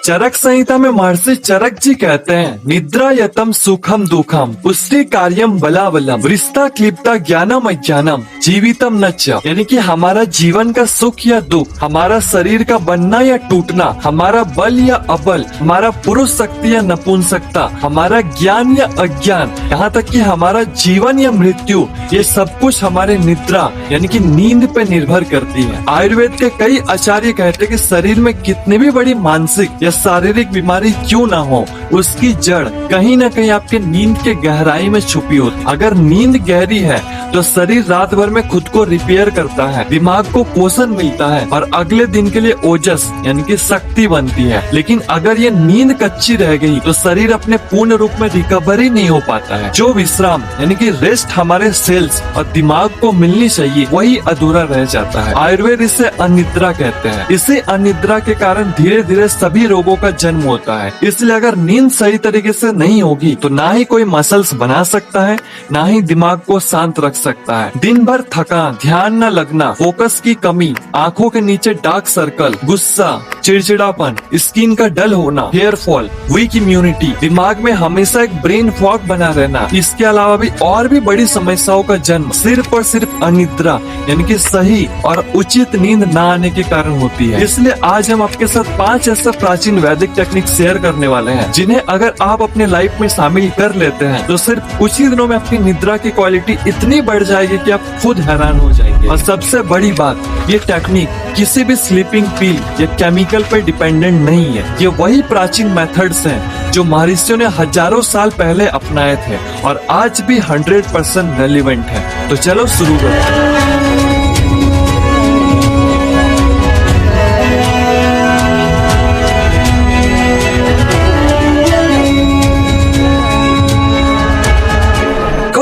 चरक संहिता में महर्षि चरक जी कहते हैं, निद्रा यतम सुखम दुखम पुष्टि कार्यम बला बलम वृष्ता क्लिप्ता ज्ञानम अज्ञानम जीवितम न च। यानी कि हमारा जीवन का सुख या दुख, हमारा शरीर का बनना या टूटना, हमारा बल या अबल, हमारा पुरुष शक्ति या नपुंसकता, हमारा ज्ञान या अज्ञान, यहाँ तक कि हमारा जीवन या मृत्यु, ये सब कुछ हमारे निद्रा यानी कि नींद पे निर्भर करती है। आयुर्वेद के कई आचार्य कहते हैं कि शरीर में कितनी भी बड़ी मानसिक या शारीरिक बीमारी क्यों ना हो, उसकी जड़ कहीं न कहीं आपके नींद के गहराई में छुपी होती। अगर नींद गहरी है तो शरीर रात भर में खुद को रिपेयर करता है, दिमाग को पोषण मिलता है और अगले दिन के लिए ओजस यानी कि शक्ति बनती है। लेकिन अगर ये नींद कच्ची रह गई तो शरीर अपने पूर्ण रूप में रिकवरी नहीं हो पाता है। जो विश्राम यानी कि रेस्ट हमारे सेल्स और दिमाग को मिलनी चाहिए, वही अधूरा रह जाता है। आयुर्वेद इसे अनिद्रा कहते हैं। इसे अनिद्रा के कारण धीरे धीरे सभी रोगों का जन्म होता है। इसलिए अगर नींद सही तरीके से नहीं होगी तो ना ही कोई मसल्स बना सकता है, ना ही दिमाग को शांत रख सकता है। दिन भर थकान, ध्यान न लगना, फोकस की कमी, आंखों के नीचे डार्क सर्कल, गुस्सा, चिड़चिड़ापन, स्किन का डल होना, हेयर फॉल, वीक इम्यूनिटी, दिमाग में हमेशा एक ब्रेन फॉग बना रहना, इसके अलावा भी और भी बड़ी समस्याओं का जन्म सिर्फ और सिर्फ अनिद्रा यानी कि सही और उचित नींद न आने के कारण होती है। इसलिए आज हम आपके साथ 5 ऐसा प्राचीन वैदिक टेक्निक शेयर करने वाले हैं, जिन्हें अगर आप अपने लाइफ में शामिल कर लेते हैं तो सिर्फ कुछ ही दिनों में आपकी निद्रा की क्वालिटी इतनी बढ़ जाएगी कि आप खुद हैरान हो जाएंगे। और सबसे बड़ी बात, ये टेक्निक किसी भी स्लीपिंग पिल या केमिकल पर डिपेंडेंट नहीं है। ये वही प्राचीन मेथड्स हैं जो महर्षियों ने हजारों साल पहले अपनाए थे और आज भी 100% रेलिवेंट है। तो चलो शुरू करते हैं।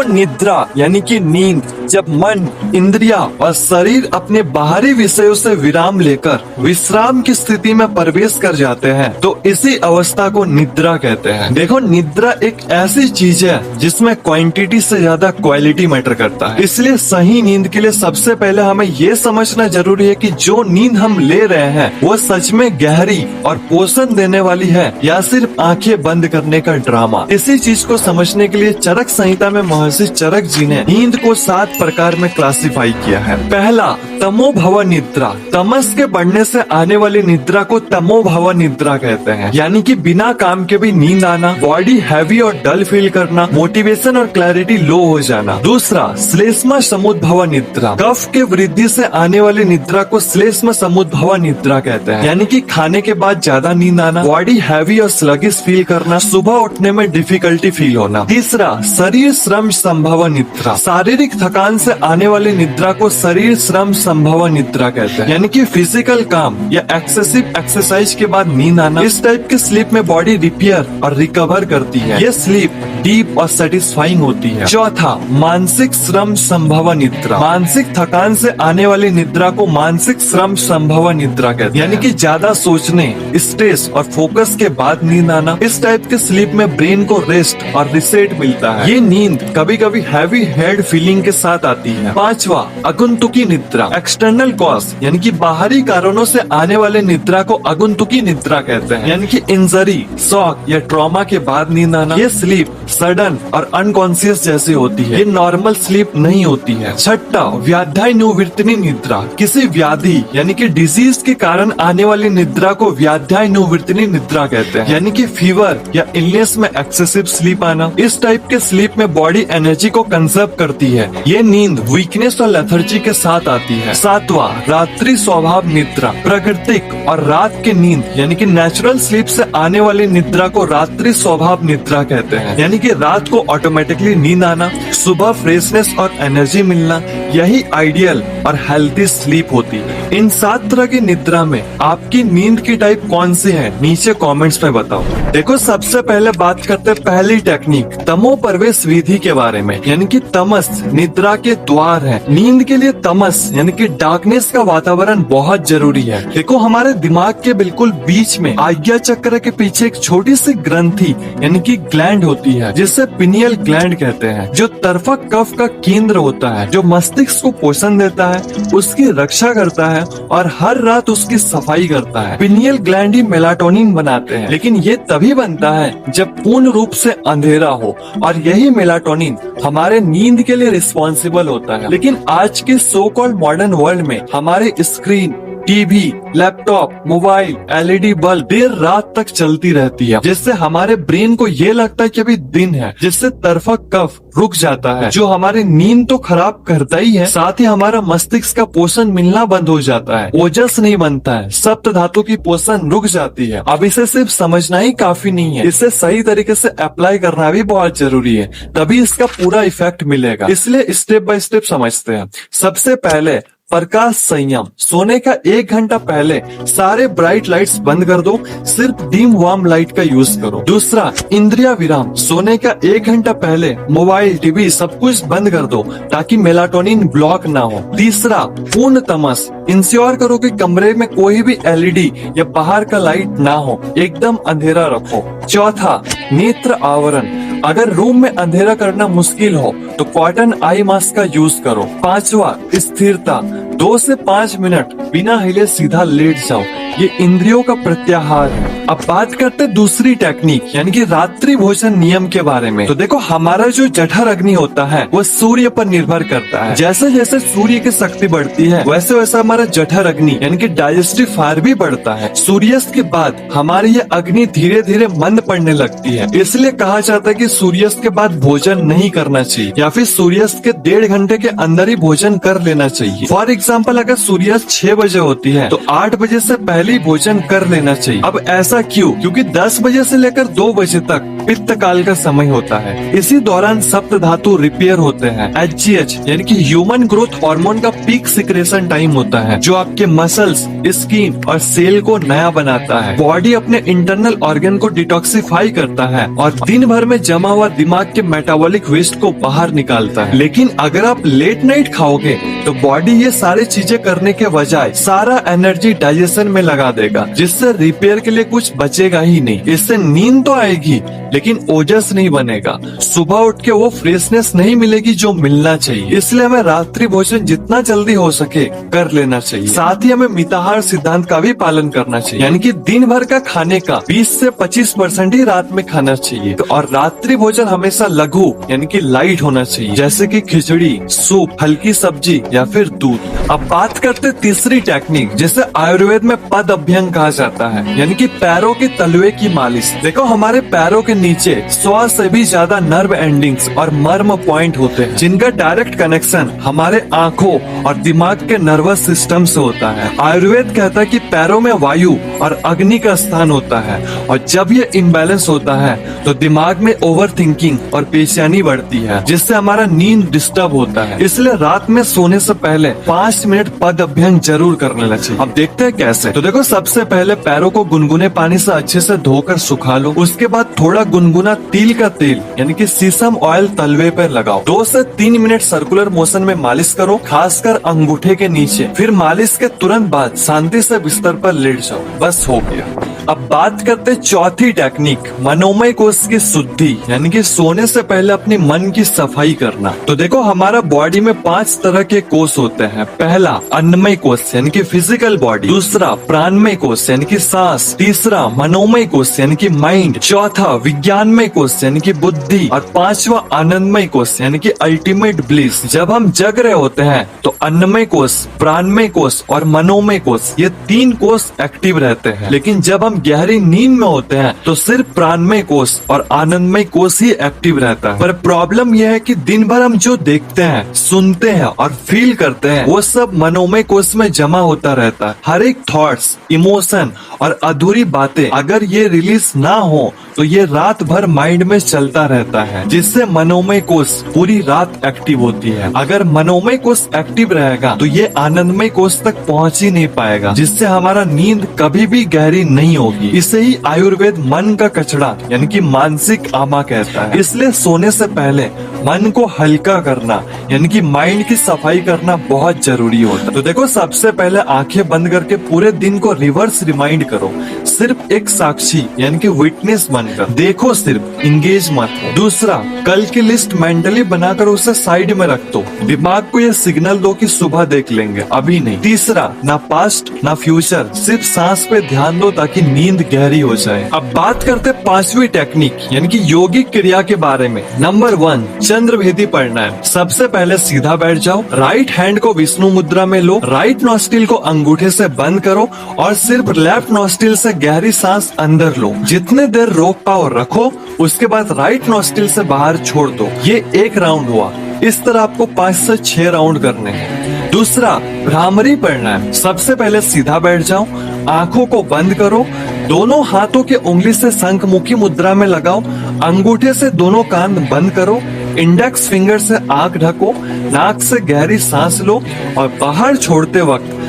निद्रा यानी कि नींद, जब मन, इंद्रिया और शरीर अपने बाहरी विषयों से विराम लेकर विश्राम की स्थिति में प्रवेश कर जाते हैं तो इसी अवस्था को निद्रा कहते हैं। देखो, निद्रा एक ऐसी चीज है जिसमें क्वांटिटी से ज्यादा क्वालिटी मैटर करता है। इसलिए सही नींद के लिए सबसे पहले हमें ये समझना जरूरी है कि जो नींद हम ले रहे हैं वो सच में गहरी और पोषण देने वाली है या सिर्फ आंखें बंद करने का ड्रामा। इसी चीज को समझने के लिए चरक संहिता में महर्षि चरक जी ने नींद को 7 प्रकार में क्लासिफाई किया है। पहला, तमोभव निद्रा। तमस के बढ़ने से आने वाली निद्रा को तमोभव निद्रा कहते हैं, यानी कि बिना काम के भी नींद आना, बॉडी हैवी और डल फील करना, मोटिवेशन और क्लैरिटी लो हो जाना। दूसरा, श्लेष्म समुद्भव निद्रा। कफ के वृद्धि से आने वाली निद्रा को श्लेष्म समुद्भव निद्रा कहते हैं, यानी कि खाने के बाद ज्यादा नींद आना, बॉडी हैवी और स्लगिश फील करना, सुबह उठने में डिफिकल्टी फील होना। तीसरा, शरीर श्रम संभव निद्रा। शारीरिक थकान से आने वाली निद्रा को शरीर श्रम संभव निद्रा कहते हैं, यानी कि फिजिकल काम या एक्सेसिव एक्सरसाइज के बाद नींद आना। इस टाइप के स्लीप में बॉडी रिपेयर और रिकवर करती है। ये स्लीप डीप और सेटिस्फाइंग होती है। चौथा, मानसिक श्रम संभव निद्रा। मानसिक थकान से आने वाली निद्रा को मानसिक श्रम संभव निद्रा कहते हैं, यानी कि ज्यादा सोचने, स्ट्रेस और फोकस के बाद नींद आना। इस टाइप के स्लीप में ब्रेन को रेस्ट और रिसेट मिलता है। ये नींद कभी कभी हैवी हेड फीलिंग के साथ आती है। पांचवा, आगंतुकी निद्रा। एक्सटर्नल कॉज यानी कि बाहरी कारणों से आने वाले निद्रा को आगंतुकी निद्रा कहते हैं, यानी कि इंजरी, शॉक या ट्रॉमा के बाद नींद आना। ये स्लीप सडन और अनकॉन्शियस जैसी होती है, ये नॉर्मल स्लीप नहीं होती है। छठा, व्याध्यानुवर्तिनी निद्रा। किसी व्याधि यानी कि डिजीज के कारण आने वाली निद्रा को व्याध्यानुवर्तिनी निद्रा कहते हैं, यानी कि फीवर या इलनेस में एक्सेसिव स्लीप आना। इस टाइप के स्लीप में बॉडी एनर्जी को कंजर्व करती है। ये नींद वीकनेस और लेथर्जी के साथ आती है। सातवां, रात्रि स्वभाव निद्रा। प्राकृतिक और रात की नींद यानी कि नेचुरल स्लीप से आने वाली निद्रा को रात्रि स्वभाव निद्रा कहते हैं, यानी कि रात को ऑटोमेटिकली नींद आना, सुबह फ्रेशनेस और एनर्जी मिलना, यही आइडियल और हेल्थी स्लीप होती है। इन 7 तरह की निद्रा में आपकी नींद की टाइप कौन सी है, नीचे कमेंट्स में बताओ। देखो, सबसे पहले बात करते हैं पहली टेक्निक, तमो प्रवेश विधि के बारे में, यानी कि तमस निद्रा के द्वार है। नींद के लिए तमस यानी कि डार्कनेस का वातावरण बहुत जरूरी है। देखो, हमारे दिमाग के बिल्कुल बीच में आज्ञा चक्र के पीछे एक छोटी सी ग्रंथि यानी कि ग्लैंड होती है, जिसे पिनियल ग्लैंड कहते हैं, जो तरफक कफ का केंद्र होता है, जो मस्तिष्क को पोषण देता है, उसकी रक्षा करता है और हर रात उसकी सफाई करता है। पिनियल ग्लैंड ही मेलाटोनिन बनाते हैं, लेकिन ये तभी बनता है जब पूर्ण रूप से अंधेरा हो, और यही मेलाटोनिन हमारे नींद के लिए रिस्पॉन्सिबल होता है। लेकिन आज के सो कॉल्ड मॉडर्न वर्ल्ड में हमारे screen, TV, laptop, mobile, LED bulb देर रात तक चलती रहती है, जिससे हमारे ब्रेन को ये लगता है कि अभी दिन है, जिससे तरफक कफ रुक जाता है, जो हमारी नींद तो खराब करता ही है, साथ ही हमारा मस्तिष्क का पोषण मिलना बंद हो जाता है, ओजस नहीं बनता है, सप्त धातु की पोषण रुक जाती है। अब इसे सिर्फ समझना ही काफी नहीं है, इसे सही तरीके से अप्लाई करना भी बहुत जरूरी है, तभी इसका पूरा इफेक्ट मिलेगा। इसलिए स्टेप बाय स्टेप समझते हैं। सबसे पहले प्रकाश संयम। सोने का 1 घंटा पहले सारे ब्राइट लाइट्स बंद कर दो, सिर्फ डिम वार्म लाइट का यूज करो। दूसरा, इंद्रिया विराम। सोने का 1 घंटा पहले मोबाइल, टीवी सब कुछ बंद कर दो ताकि मेलाटोनिन ब्लॉक ना हो। तीसरा, पूर्ण तमस। इंश्योर करो कि कमरे में कोई भी एलईडी या बाहर का लाइट ना हो, एकदम अंधेरा रखो। चौथा, नेत्र आवरण। अगर रूम में अंधेरा करना मुश्किल हो तो कॉटन आई मास्क का यूज करो। पांचवा, स्थिरता। 2 से 5 मिनट बिना हिले सीधा लेट जाओ, ये इंद्रियों का प्रत्याहार है। अब बात करते दूसरी टेक्निक, यानी कि रात्रि भोजन नियम के बारे में। तो देखो, हमारा जो जठर अग्नि होता है वो सूर्य पर निर्भर करता है। जैसे जैसे सूर्य की शक्ति बढ़ती है वैसे वैसे हमारा जठर अग्नि यानी कि डाइजेस्टिव फायर भी बढ़ता है। सूर्यास्त के बाद हमारी ये अग्नि धीरे धीरे मंद पड़ने लगती है, इसलिए कहा जाता है कि सूर्यास्त के बाद भोजन नहीं करना चाहिए, या फिर सूर्यास्त के 1.5 घंटे के अंदर ही भोजन कर लेना चाहिए। फॉर एग्जाम्पल, अगर सूर्यास्त 6 बजे होती है तो 8 बजे से पहले ही भोजन कर लेना चाहिए। अब ऐसा क्यों? क्योंकि 10 बजे से लेकर 2 बजे तक पित्त काल का समय होता है। इसी दौरान सप्त धातु रिपेयर होते हैं। HGH यानी कि ह्यूमन ग्रोथ हार्मोन का पीक सिक्रेशन टाइम होता है, जो आपके मसल्स, स्किन और सेल को नया बनाता है। बॉडी अपने इंटरनल ऑर्गन को डिटॉक्सिफाई करता है और दिन भर में जमा हुआ दिमाग के मेटाबॉलिक वेस्ट को बाहर निकालता है। लेकिन अगर आप लेट नाइट खाओगे तो बॉडी ये सारी चीजें करने के बजाय सारा एनर्जी डाइजेशन में लगा देगा, जिससे रिपेयर के लिए कुछ बचेगा ही नहीं। इससे नींद तो आएगी लेकिन ओजस नहीं बनेगा, सुबह उठ के वो फ्रेशनेस नहीं मिलेगी जो मिलना चाहिए। इसलिए हमें रात्रि भोजन जितना जल्दी हो सके कर लेना चाहिए। साथ ही हमें मिताहार सिद्धांत का भी पालन करना चाहिए, यानी कि दिन भर का खाने का 20 से 25% ही रात में खाना चाहिए। और रात्रि भोजन हमेशा लघु यानी कि लाइट होना चाहिए, जैसे कि खिचड़ी, सूप, हल्की सब्जी या फिर दूध। अब बात करते तीसरी टेक्निक, जिसे आयुर्वेद में पद अभ्यंग कहा जाता है, यानी कि पैरों के तलवे की मालिश। देखो, हमारे पैरों के नीचे 100 से भी ज्यादा नर्व एंडिंग्स और मर्म पॉइंट होते हैं, जिनका डायरेक्ट कनेक्शन हमारे आंखों और दिमाग के नर्वस सिस्टम से होता है। आयुर्वेद कहता है कि पैरों में वायु और अग्नि का स्थान होता है, और जब ये इम्बैलेंस होता है तो दिमाग में ओवर थिंकिंग और पेशियानी बढ़ती है, जिससे हमारा नींद डिस्टर्ब होता है। इसलिए रात में सोने से पहले 5 मिनट पद अभ्यंग जरूर कर लेना चाहिए। अब देखते हैं कैसे। तो देखो, सबसे पहले पैरों को गुनगुने पानी से अच्छे से धोकर सुखा लो। उसके बाद थोड़ा गुनगुना तिल का तेल यानी कि सीसम ऑयल तलवे पर लगाओ। 2 से 3 मिनट सर्कुलर मोशन में मालिश करो, खासकर अंगूठे के नीचे। फिर मालिश के तुरंत बाद शांति से बिस्तर पर लेट जाओ, बस हो गया। अब बात करते चौथी टेक्निक, मनोमय कोश की शुद्धि, यानी कि सोने से पहले अपने मन की सफाई करना। तो देखो, हमारा बॉडी में 5 तरह के कोश होते हैं। पहला, अन्नमय कोश यानी कि फिजिकल बॉडी। दूसरा, प्राणमय कोश यानी कि सांस। तीसरा, मनोमय कोश यानी कि माइंड। चौथा, विज्ञानमय कोश यानी कि बुद्धि। और 5वां, आनंदमय कोश यानी कि अल्टीमेट ब्लिस। जब हम जग रहे होते हैं तो अन्नमय कोश, प्राणमय कोश और मनोमय कोश, ये 3 कोश एक्टिव रहते हैं। लेकिन जब हम गहरी नींद में होते हैं तो सिर्फ प्राणमय कोश और आनंदमय कोश ही एक्टिव रहता है। पर प्रॉब्लम यह है कि दिन भर हम जो देखते हैं, सुनते हैं और फील करते हैं, वो सब मनोमय कोश में जमा होता रहता है। हर एक थॉट्स, इमोशन और अधूरी बातें अगर ये रिलीज ना हो तो ये रात भर माइंड में चलता रहता है, जिससे मनोमय कोश पूरी रात एक्टिव होती है। अगर मनोमय कोश एक्टिव रहेगा तो ये आनंदमय कोश तक पहुंच ही नहीं पाएगा, जिससे हमारा नींद कभी भी गहरी नहीं होगी। इसे ही आयुर्वेद मन का कचड़ा यानी कि मानसिक आमा कहता है। इसलिए सोने से पहले मन को हल्का करना यानी कि माइंड की सफाई करना बहुत जरूरी होता है। तो देखो, सबसे पहले आंखें बंद करके पूरे दिन को रिवर्स रिमाइंड करो। सिर्फ एक साक्षी यानी कि विटनेस बनकर देखो, सिर्फ इंगेज मत हो। दूसरा, कल की लिस्ट मेंटली बनाकर उसे साइड में रख दो। दिमाग को ये सिग्नल दो कि सुबह देख लेंगे, अभी नहीं। तीसरा, ना पास्ट ना फ्यूचर, सिर्फ सांस पे ध्यान दो ताकि नींद गहरी हो जाए। अब बात करते 5वीं टेक्निक यानी कि योगिक क्रिया के बारे में। नंबर 1, चंद्रभेदी प्राणायाम। सबसे पहले सीधा बैठ जाओ, राइट हैंड को विष्णु मुद्रा में लो, राइट नॉस्ट्रिल को अंगूठे से बंद करो और सिर्फ लेफ्ट नॉस्ट्रिल से गहरी सांस अंदर लो। जितने देर रोक पाओ रखो, उसके बाद राइट नॉस्ट्रिल से बाहर छोड़ दो। ये एक राउंड हुआ। इस तरह आपको 5 से 6 राउंड करने हैं। दूसरा, भ्रामरी प्राणायाम। सबसे पहले सीधा बैठ जाओ, आंखों को बंद करो, दोनों हाथों के उंगली से शंखमुखी मुद्रा में लगाओ, अंगूठे से दोनों कान बंद करो, इंडेक्स फिंगर से आंख ढको, नाक से गहरी सांस लो और बाहर छोड़ते वक्त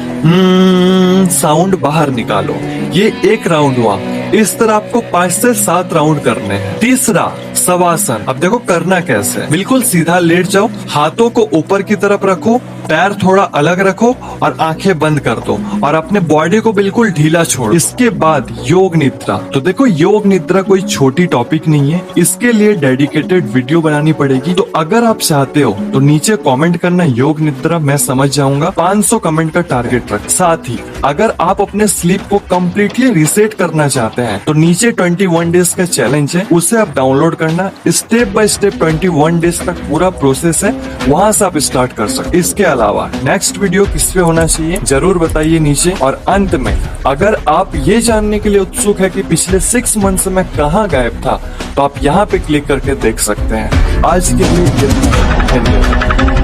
साउंड बाहर निकालो। ये एक राउंड हुआ। इस तरह आपको 5 से 7 राउंड करने हैं। तीसरा, शवासन। अब देखो करना कैसे। बिल्कुल सीधा लेट जाओ, हाथों को ऊपर की तरफ रखो, पैर थोड़ा अलग रखो और आंखें बंद कर दो और अपने बॉडी को बिल्कुल ढीला छोड़ो। इसके बाद योग निद्रा। तो देखो, योग निद्रा कोई छोटी टॉपिक नहीं है, इसके लिए डेडिकेटेड वीडियो बनानी पड़ेगी। तो अगर आप चाहते हो तो नीचे कमेंट करना योग निद्रा, मैं समझ जाऊंगा। 500 कमेंट का टारगेट रख। साथ ही अगर आप अपने स्लीप को कम्प्लीटली रिसेट करना चाहते हैं तो नीचे 21 डेज का चैलेंज है, उसे आप डाउनलोड करना। स्टेप बाय स्टेप 21 डेज तक पूरा प्रोसेस है, वहाँ से आप स्टार्ट कर सकते। इसके अलावा नेक्स्ट वीडियो किस पे होना चाहिए जरूर बताइए नीचे। और अंत में, अगर आप ये जानने के लिए उत्सुक है कि पिछले 6 मंथ से मैं कहाँ गायब था, तो आप यहाँ पे क्लिक करके देख सकते हैं। आज के लिए धन्यवाद।